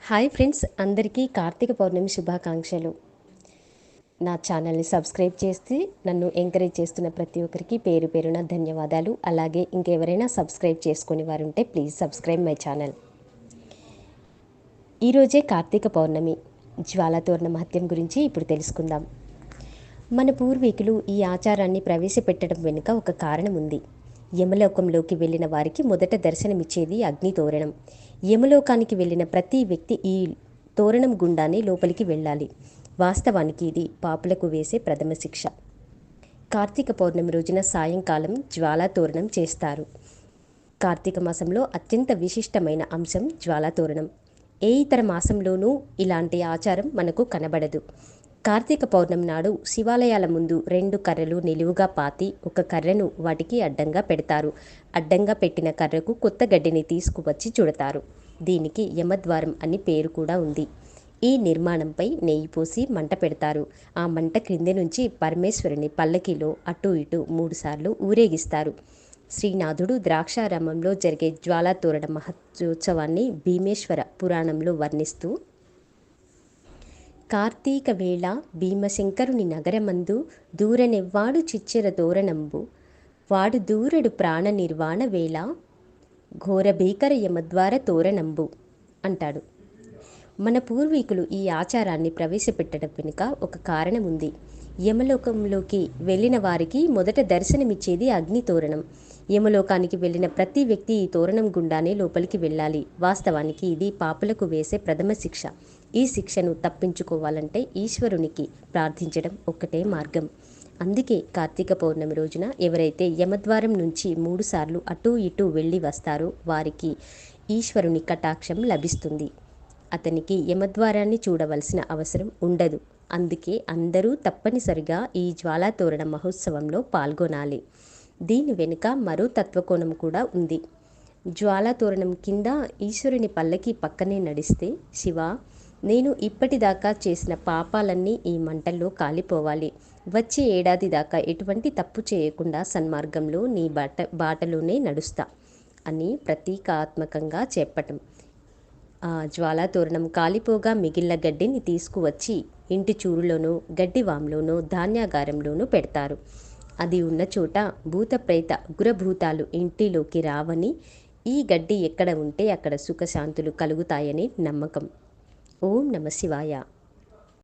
Hi friends, అందరికీ కార్తీక పౌర్ణమి శుభాకాంక్షలు. నా ఛానల్ని సబ్స్క్రైబ్ చేసి నన్ను ఎంకరేజ్ చేస్తున్న ప్రతి ఒక్కరికి పేరు పేరున ధన్యవాదాలు. అలాగే ఇంకెవరైనా సబ్స్క్రైబ్ చేసుకుని వారు ఉంటే ప్లీజ్ సబ్స్క్రైబ్ మై ఛానల్. ఈరోజే కార్తీక పౌర్ణమి. జ్వాలాతోరణ మహత్యం గురించి ఇప్పుడు తెలుసుకుందాం. మన పూర్వీకులు ఈ ఆచారాన్ని ప్రవేశపెట్టడం వెనుక ఒక కారణం ఉంది. యమలోకంలోకి వెళ్ళిన వారికి మొదట దర్శనమిచ్చేది అగ్ని తోరణం. యమలోకానికి వెళ్ళిన ప్రతి వ్యక్తి ఈ తోరణం గుండానే లోపలికి వెళ్ళాలి. వాస్తవానికి ఇది పాపులకు వేసే ప్రథమ శిక్ష. కార్తీక పౌర్ణమి రోజున సాయంకాలం జ్వాలాతోరణం చేస్తారు. కార్తీక మాసంలో అత్యంత విశిష్టమైన అంశం జ్వాలాతోరణం. ఏ ఇతర మాసంలోనూ ఇలాంటి ఆచారం మనకు కనబడదు. కార్తీక పౌర్ణమి నాడు శివాలయాల ముందు 2 కర్రలు నిలువుగా పాతి ఒక కర్రను వాటికి అడ్డంగా పెడతారు. అడ్డంగా పెట్టిన కర్రకు కొత్త గడ్డిని తీసుకువచ్చి చుడతారు. దీనికి యమద్వారం అని పేరు కూడా ఉంది. ఈ నిర్మాణంపై నెయ్యి పోసి మంట పెడతారు. ఆ మంట క్రింది నుంచి పరమేశ్వరుని పల్లకిలో అటు ఇటు 3 సార్లు ఊరేగిస్తారు. శ్రీనాథుడు ద్రాక్షారామంలో జరిగే జ్వాలాతోరణ మహోత్సవాన్ని భీమేశ్వర పురాణంలో వర్ణిస్తూ, కార్తీక వేళ భీమశంకరుని నగరమందు దూరనెవ్వాడు చిచ్చెర తోరణంబు వాడు దూరడు ప్రాణ నిర్వాణ వేళ ఘోర భీకర యమద్వార తోరణంబు అంటాడు. మన పూర్వీకులు ఈ ఆచారాన్ని ప్రవేశపెట్టడం వెనుక ఒక కారణం ఉంది. యమలోకంలోకి వెళ్ళిన వారికి మొదట దర్శనమిచ్చేది అగ్ని తోరణం. యమలోకానికి వెళ్ళిన ప్రతి వ్యక్తి ఈ తోరణం గుండానే లోపలికి వెళ్ళాలి. వాస్తవానికి ఇది పాపులకు వేసే ప్రథమ శిక్ష. ఈ శిక్షను తప్పించుకోవాలంటే ఈశ్వరునికి ప్రార్థించడం ఒక్కటే మార్గం. అందుకే కార్తీక పౌర్ణమి రోజున ఎవరైతే యమద్వారం నుంచి 3 సార్లు అటూ ఇటూ వెళ్ళి వస్తారో వారికి ఈశ్వరుని కటాక్షం లభిస్తుంది. అతనికి యమద్వారాన్ని చూడవలసిన అవసరం ఉండదు. అందుకే అందరూ తప్పనిసరిగా ఈ జ్వాలాతోరణ మహోత్సవంలో పాల్గొనాలి. దీని వెనుక మరో తత్వకోణం కూడా ఉంది. జ్వాలాతోరణం కింద ఈశ్వరుని పల్లకి పక్కనే నడిస్తే, శివా, నేను ఇప్పటిదాకా చేసిన పాపాలన్నీ ఈ మంటల్లో కాలిపోవాలి. వచ్చే ఏడాది దాకా ఎటువంటి తప్పు చేయకుండా సన్మార్గంలో నీ బాటలోనే నడుస్తా అని ప్రతీకాత్మకంగా చెప్పటం. ఆ జ్వాలాతోరణం కాలిపోగా మిగిలిన గడ్డిని తీసుకువచ్చి ఇంటి చూరులోనో గడ్డివాంలోనో ధాన్యాగారంలోనూ పెడతారు. అది ఉన్న చోట భూత ప్రేత గురభూతాలు ఇంటిలోకి రావని, ఈ గడ్డి ఎక్కడ ఉంటే అక్కడ సుఖశాంతులు కలుగుతాయని నమ్మకం. ఓం నమ శివాయ.